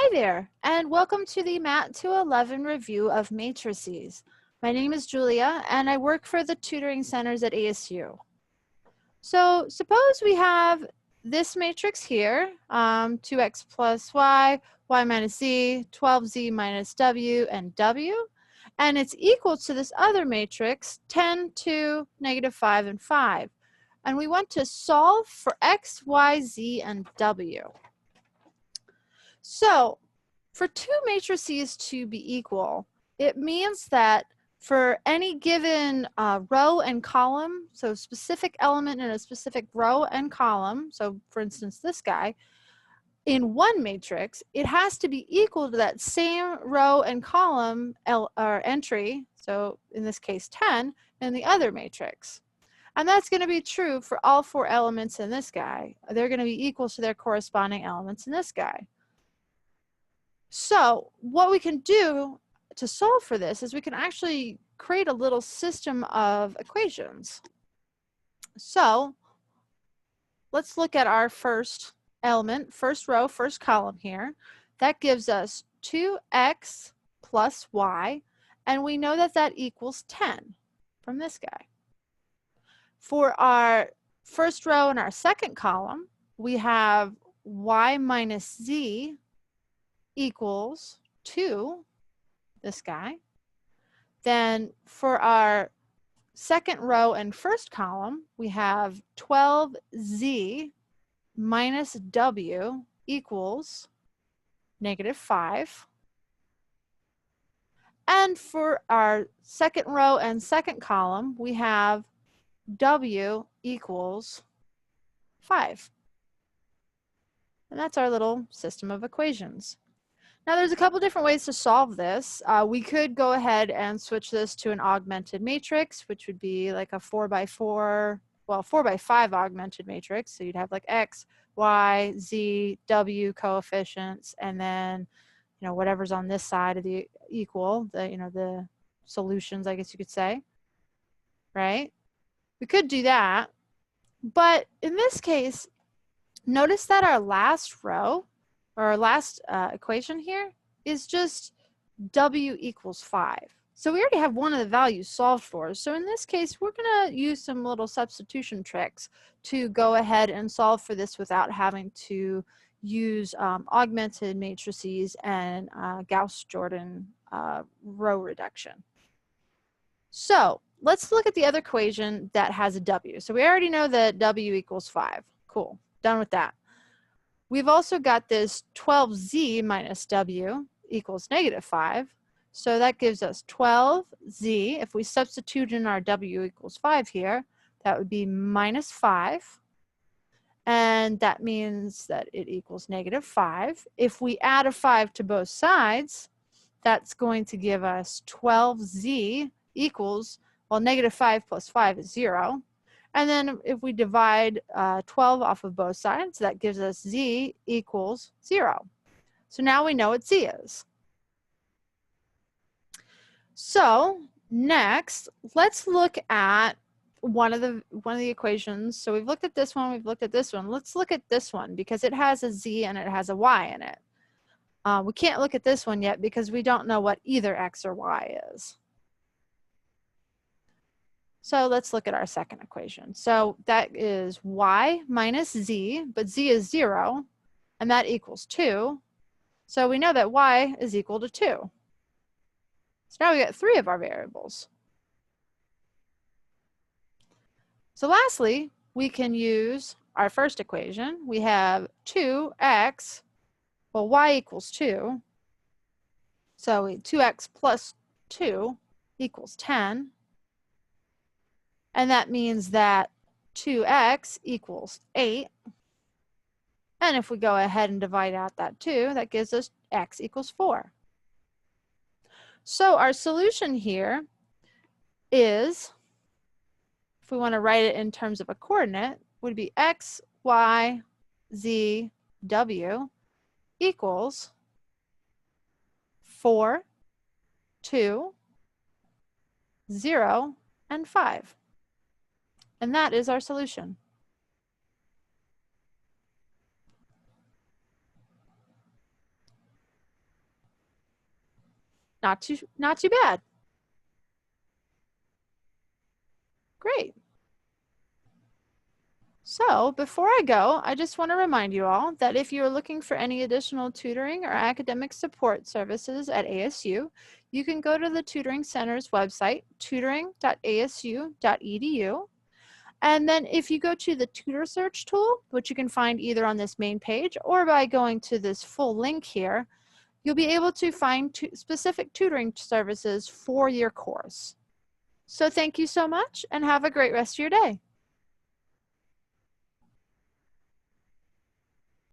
Hi there, and welcome to the Mat 211 review of Matrices. My name is Julia, and I work for the tutoring centers at ASU. So suppose we have this matrix here, 2x plus y, y minus z, 12z minus w, and w, and it's equal to this other matrix, 10, 2, negative 5, and 5. And we want to solve for x, y, z, and w. So for two matrices to be equal, it means that for any given row and column, so specific element in a specific row and column, so for instance this guy, in one matrix, it has to be equal to that same row and column or entry, so in this case 10, in the other matrix. And that's going to be true for all four elements in this guy. They're going to be equal to their corresponding elements in this guy. So what we can do to solve for this is we can actually create a little system of equations. So let's look at our first element, first row, first column here. That gives us 2x plus y, and we know that that equals 10 from this guy. For our first row and our second column, we have y minus z equals 2, this guy. Then for our second row and first column, we have 12z minus w equals negative 5. And for our second row and second column, we have w equals 5. And that's our little system of equations. Now there's a couple different ways to solve this. We could go ahead and switch this to an augmented matrix, which would be like a 4x4, well, 4x5 augmented matrix. So you'd have like x, y, z, w coefficients, and then, you know, whatever's on this side of the equal, the solutions, I guess you could say, right? We could do that, but in this case, notice that our last row, or our last equation here, is just w equals 5. So we already have one of the values solved for. So in this case, we're going to use some little substitution tricks to go ahead and solve for this without having to use augmented matrices and Gauss-Jordan row reduction. So let's look at the other equation that has a w. So we already know that w equals 5. Cool, done with that. We've also got this 12z minus w equals negative 5. So that gives us 12z. If we substitute in our w equals 5 here, that would be minus 5. And that means that it equals negative 5. If we add a 5 to both sides, that's going to give us 12z equals, well, negative 5 plus 5 is 0. And then if we divide 12 off of both sides, that gives us z equals 0. So now we know what z is. So next, let's look at one of the equations. So we've looked at this one, we've looked at this one. Let's look at this one because it has a z and it has a y in it. We can't look at this one yet because we don't know what either x or y is. So let's look at our second equation. So that is y minus z, but z is 0, and that equals 2. So we know that y is equal to 2. So now we got 3 of our variables. So lastly, we can use our first equation. We have 2x, well, y equals 2. So 2x plus 2 equals 10. And that means that 2x equals 8. And if we go ahead and divide out that 2, that gives us x equals 4. So our solution here is, if we want to write it in terms of a coordinate, would be x, y, z, w equals 4, 2, 0, and 5. And that is our solution. Not too bad. Great. So before I go, I just want to remind you all that if you're looking for any additional tutoring or academic support services at ASU, you can go to the Tutoring Center's website, tutoring.asu.edu. And then if you go to the tutor search tool, which you can find either on this main page or by going to this full link here, you'll be able to find specific tutoring services for your course. So thank you so much and have a great rest of your day.